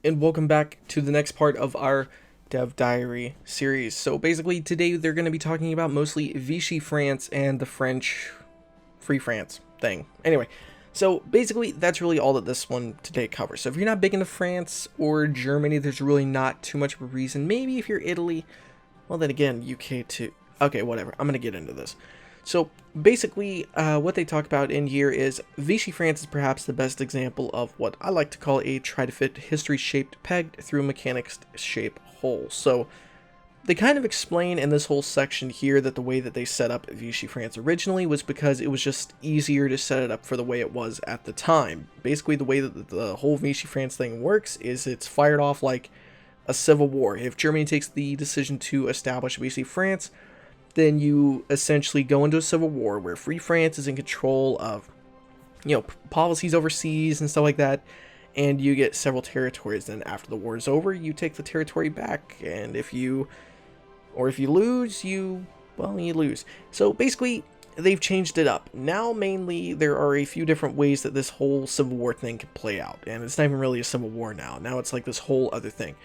and welcome back to the next part of our Dev Diary series. So basically today they're going to be talking about mostly Vichy France and the French Free France thing. Anyway, so basically that's really all that this one today covers. So if you're not big into France or Germany, there's really not too much of a reason. Maybe if you're Italy, well then again, UK too. Okay, whatever, I'm going to get into this. So basically, what they talk about in here is Vichy France is perhaps the best example of what I like to call a try-to-fit history-shaped peg through mechanics-shaped hole. So they kind of explain in this whole section here that the way that they set up Vichy France originally was because it was just easier to set it up for the way it was at the time. Basically, the way that the whole Vichy France thing works is it's fired off like a civil war. If Germany takes the decision to establish Vichy France, then you essentially go into a civil war where Free France is in control of, policies overseas and stuff like that, and you get several territories. Then after the war is over, you take the territory back, and if you lose, you lose. So basically, they've changed it up. Now, mainly, there are a few different ways that this whole civil war thing can play out, and it's not even really a civil war now. Now it's like this whole other thing.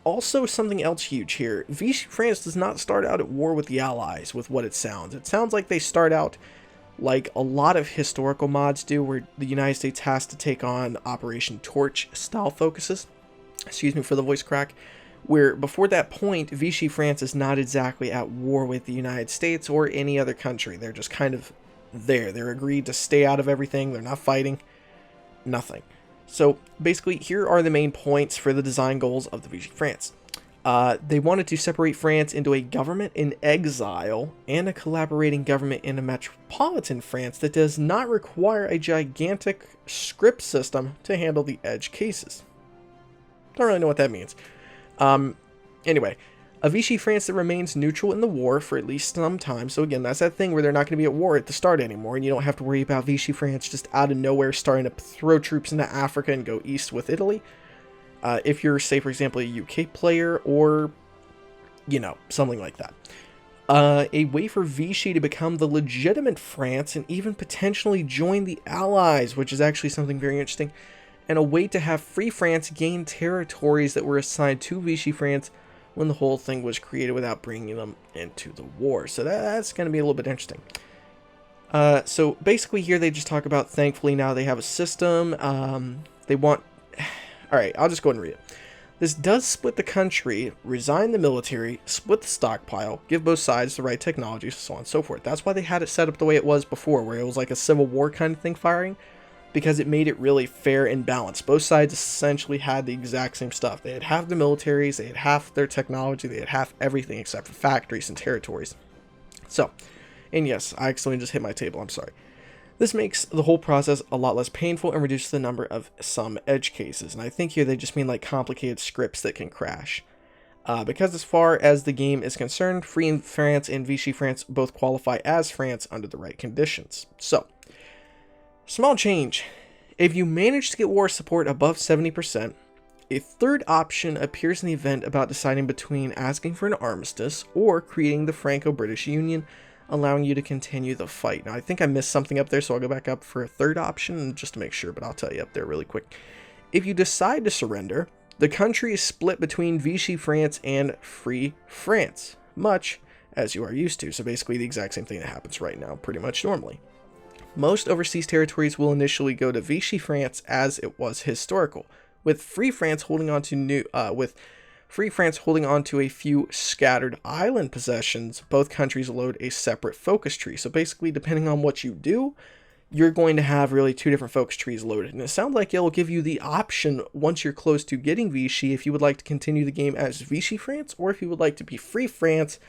Also, something else huge here. Vichy France does not start out at war with the Allies with what it sounds. It sounds like they start out like a lot of historical mods do, where the United States has to take on Operation Torch style focuses. Excuse me for the voice crack. Where before that point, Vichy France is not exactly at war with the United States or any other country. They're just kind of there. They're agreed to stay out of everything. They're not fighting. Nothing. So basically, here are the main points for the design goals of the Vichy France. They wanted to separate France into a government in exile and a collaborating government in a metropolitan France that does not require a gigantic script system to handle the edge cases. Don't really know what that means. Anyway, a Vichy France that remains neutral in the war for at least some time. So again, that's that thing where they're not going to be at war at the start anymore, and you don't have to worry about Vichy France just out of nowhere starting to throw troops into Africa and go east with Italy. If you're, say, for example, a UK player or, something like that. A way for Vichy to become the legitimate France and even potentially join the Allies, which is actually something very interesting. And a way to have Free France gain territories that were assigned to Vichy France when the whole thing was created without bringing them into the war. So that's going to be a little bit interesting. So basically here they just talk about, thankfully now they have a system. They want... Alright, I'll just go ahead and read it. This does split the country, resign the military, split the stockpile, give both sides the right technology, so on and so forth. That's why they had it set up the way it was before, where it was like a civil war kind of thing firing, because it made it really fair and balanced. Both sides essentially had the exact same stuff. They had half the militaries, they had half their technology, they had half everything except for factories and territories. So, and yes, I accidentally just hit my table, I'm sorry. This makes the whole process a lot less painful and reduces the number of some edge cases. And I think here they just mean like complicated scripts that can crash. Because as far as the game is concerned, Free France and Vichy France both qualify as France under the right conditions. So, small change. If you manage to get war support above 70%, a third option appears in the event about deciding between asking for an armistice or creating the Franco-British Union, allowing you to continue the fight. Now, I think I missed something up there, so I'll go back up for a third option just to make sure, but I'll tell you up there really quick. If you decide to surrender, the country is split between Vichy France and Free France, much as you are used to. So basically the exact same thing that happens right now, pretty much normally. Most overseas territories will initially go to Vichy France as it was historical, with Free France holding on to a few scattered island possessions. Both countries load a separate focus tree. So basically, depending on what you do, you're going to have really two different focus trees loaded. And it sounds like it'll give you the option, once you're close to getting Vichy, if you would like to continue the game as Vichy France, or if you would like to be Free France.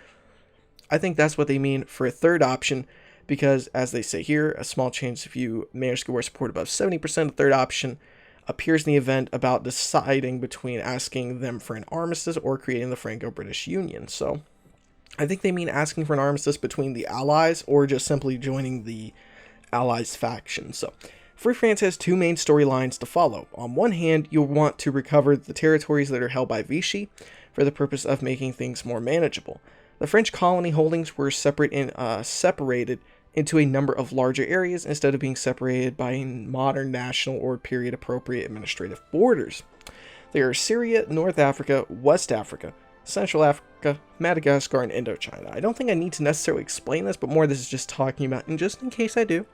I think that's what they mean for a third option, because as they say here, a small change if you manage to get war support above 70%, a third option appears in the event about deciding between asking them for an armistice or creating the Franco-British Union. So I think they mean asking for an armistice between the Allies or just simply joining the Allies faction. So Free France has two main storylines to follow. On one hand, you'll want to recover the territories that are held by Vichy for the purpose of making things more manageable. The French colony holdings were separated into a number of larger areas instead of being separated by modern national or period appropriate administrative borders. They are Syria, North Africa, West Africa, Central Africa, Madagascar, and Indochina. I don't think I need to necessarily explain this, but more this is just talking about, and just in case I do,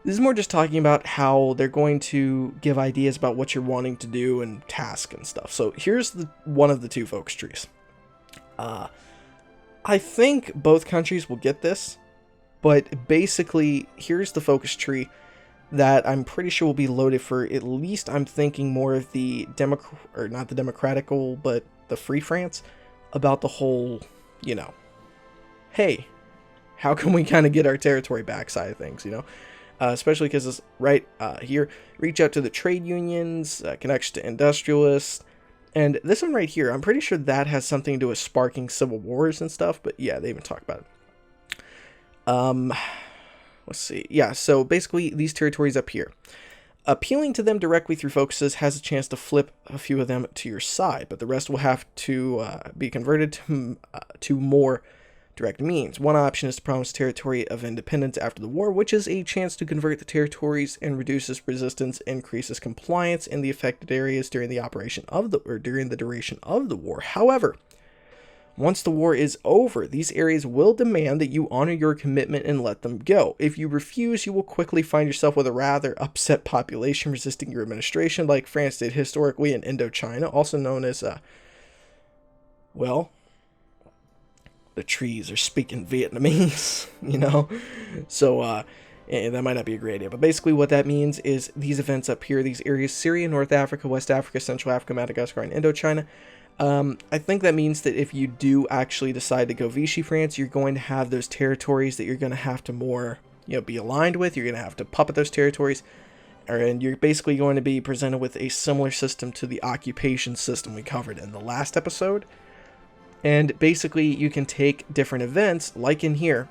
this is more just talking about how they're going to give ideas about what you're wanting to do and task and stuff. So here's one of the two focus trees. I think both countries will get this, but basically here's the focus tree that I'm pretty sure will be loaded for, at least I'm thinking more of the not the democratical, but the Free France, about the whole, hey, how can we kind of get our territory back side of things, especially because it's right here, reach out to the trade unions, connection to industrialists, and this one right here, I'm pretty sure that has something to do with sparking civil wars and stuff, but yeah, they even talk about it. Let's see. Yeah, so basically these territories up here. Appealing to them directly through focuses has a chance to flip a few of them to your side, but the rest will have to be converted to more direct means. One option is to promise territory of independence after the war, which is a chance to convert the territories and reduces resistance, increases compliance in the affected areas during the during the duration of the war. However, once the war is over, these areas will demand that you honor your commitment and let them go. If you refuse, you will quickly find yourself with a rather upset population resisting your administration, like France did historically in Indochina, also known as, the trees are speaking Vietnamese, So, that might not be a great idea. But basically what that means is these events up here, these areas, Syria, North Africa, West Africa, Central Africa, Madagascar, and Indochina, I think that means that if you do actually decide to go Vichy France, you're going to have those territories that you're going to have to more, be aligned with. You're going to have to puppet those territories, and you're basically going to be presented with a similar system to the occupation system we covered in the last episode. And basically you can take different events, like in here,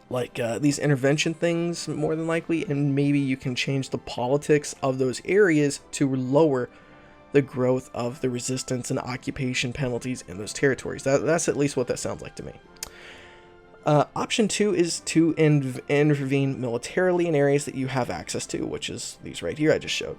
like these intervention things more than likely, and maybe you can change the politics of those areas to lower the growth of the resistance and occupation penalties in those territories. That's at least what that sounds like to me. Option 2 is to intervene militarily in areas that you have access to, which is these right here I just showed.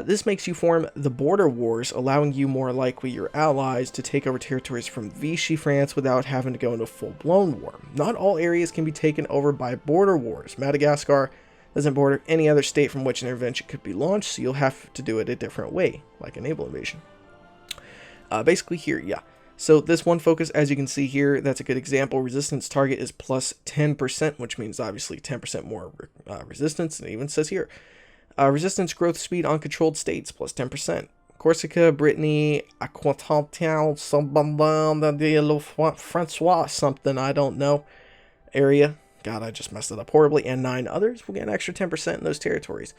This makes you form the border wars, allowing you more likely your allies to take over territories from Vichy France without having to go into a full-blown war. Not all areas can be taken over by border wars. Madagascar doesn't border any other state from which an intervention could be launched, so you'll have to do it a different way, like a naval invasion. Basically here, yeah. So this one focus, as you can see here, that's a good example. Resistance target is plus 10%, which means obviously 10% more resistance, and it even says here. Resistance growth speed on controlled states, plus 10%. Corsica, Brittany, Aquitaine, Francois, something, I don't know, area. God, I just messed it up horribly. And 9 others will get an extra 10% in those territories.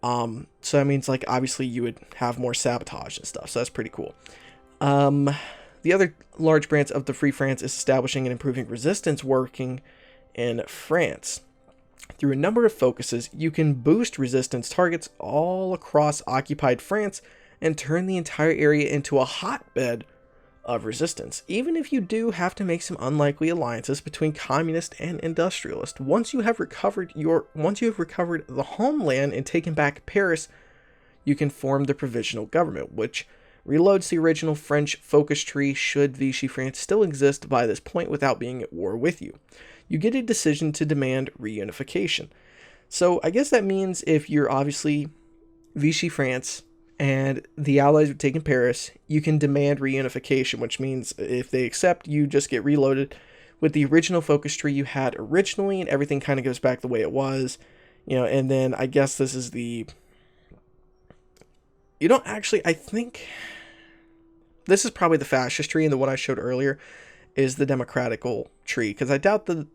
So that means, like, obviously you would have more sabotage and stuff. So that's pretty cool. The other large branch of the Free France is establishing and improving resistance working in France. Through a number of focuses, you can boost resistance targets all across occupied France and turn the entire area into a hotbed of resistance, even if you do have to make some unlikely alliances between communist and industrialist. Once you have recovered the homeland and taken back Paris, you can form the provisional government, which reloads the original French focus tree should Vichy France still exist by this point without being at war with you. You get a decision to demand reunification. So I guess that means if you're obviously Vichy France and the Allies have taken Paris, you can demand reunification, which means if they accept, you just get reloaded with the original focus tree you had originally, and everything kind of goes back the way it was, and then I guess this is the... I think this is probably the fascist tree, and the one I showed earlier is the democratical tree, because I doubt the,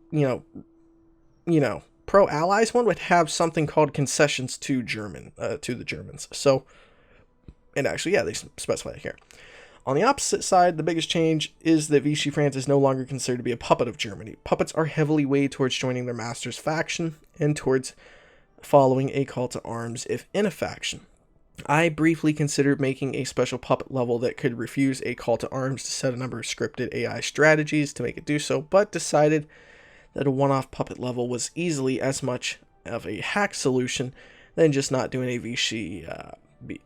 pro-allies one would have something called concessions to the Germans. So, and actually, yeah, they specify it here. On the opposite side, the biggest change is that Vichy France is no longer considered to be a puppet of Germany. Puppets are heavily weighed towards joining their master's faction and towards following a call to arms if in a faction. I briefly considered making a special puppet level that could refuse a call to arms to set a number of scripted AI strategies to make it do so, but decided that a one-off puppet level was easily as much of a hack solution than just not doing a Vichy,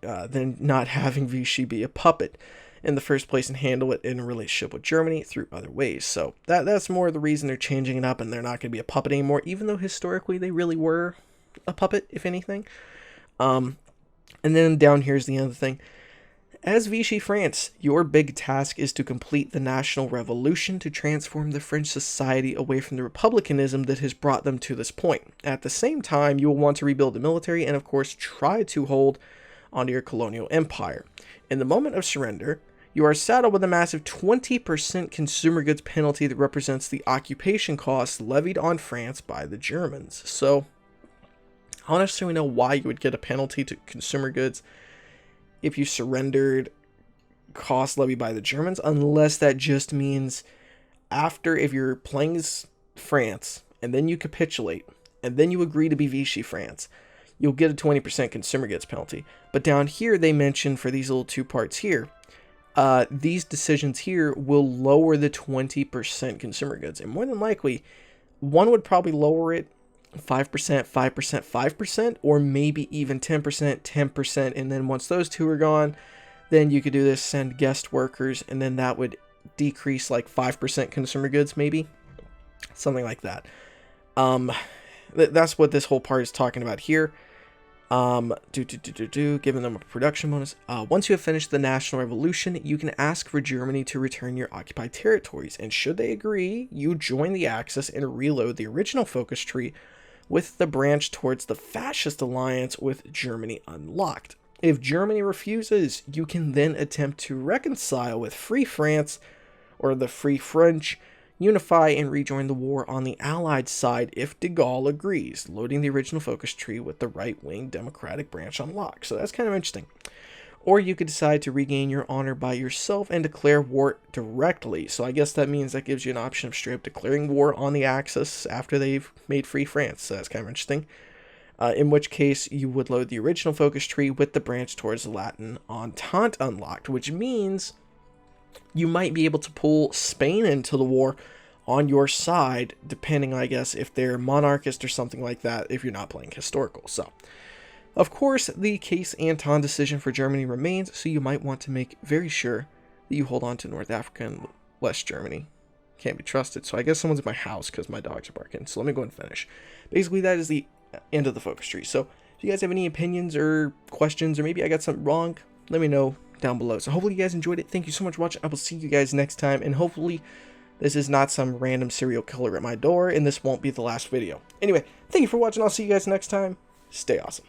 than not having Vichy be a puppet in the first place and handle it in a relationship with Germany through other ways. So that's more the reason they're changing it up, and they're not going to be a puppet anymore, even though historically they really were a puppet, if anything. And then down here's the other thing. As Vichy France, your big task is to complete the national revolution to transform the French society away from the republicanism that has brought them to this point. At the same time, you will want to rebuild the military and, of course, try to hold onto your colonial empire. In the moment of surrender, you are saddled with a massive 20% consumer goods penalty that represents the occupation costs levied on France by the Germans. So, I don't necessarily know why you would get a penalty to consumer goods if you surrendered costs levied by the Germans, unless that just means after, if you're playing as France, and then you capitulate, and then you agree to be Vichy France, you'll get a 20% consumer goods penalty. But down here, they mention for these little two parts here, these decisions here will lower the 20% consumer goods. And more than likely, one would probably lower it 5%, 5%, 5%, or maybe even 10%, 10. And then once those two are gone, then you could do this, send guest workers, and then that would decrease like 5% consumer goods, maybe. Something like that. That's what this whole part is talking about here. Giving them a production bonus. Once you have finished the national revolution, you can ask for Germany to return your occupied territories, and should they agree, you join the Axis and reload the original focus tree with the branch towards the fascist alliance with Germany unlocked. If Germany refuses, you can then attempt to reconcile with Free France, or the Free French, unify and rejoin the war on the Allied side if de Gaulle agrees, loading the original focus tree with the right-wing democratic branch unlocked. So that's kind of interesting. Or you could decide to regain your honor by yourself and declare war directly. So I guess that means that gives you an option of straight up declaring war on the Axis after they've made Free France. So that's kind of interesting. In which case, you would load the original focus tree with the branch towards the Latin Entente unlocked, which means you might be able to pull Spain into the war on your side, depending, I guess, if they're monarchist or something like that, if you're not playing historical. So, of course, the case Anton decision for Germany remains, so you might want to make very sure that you hold on to North Africa and West Germany. Can't be trusted. So I guess someone's at my house because my dogs are barking. So let me go and finish. Basically, that is the end of the focus tree. So if you guys have any opinions or questions, or maybe I got something wrong, let me know down below. So hopefully you guys enjoyed it. Thank you so much for watching. I will see you guys next time, and hopefully this is not some random serial killer at my door, and this won't be the last video. Anyway, thank you for watching. I'll see you guys next time. Stay awesome.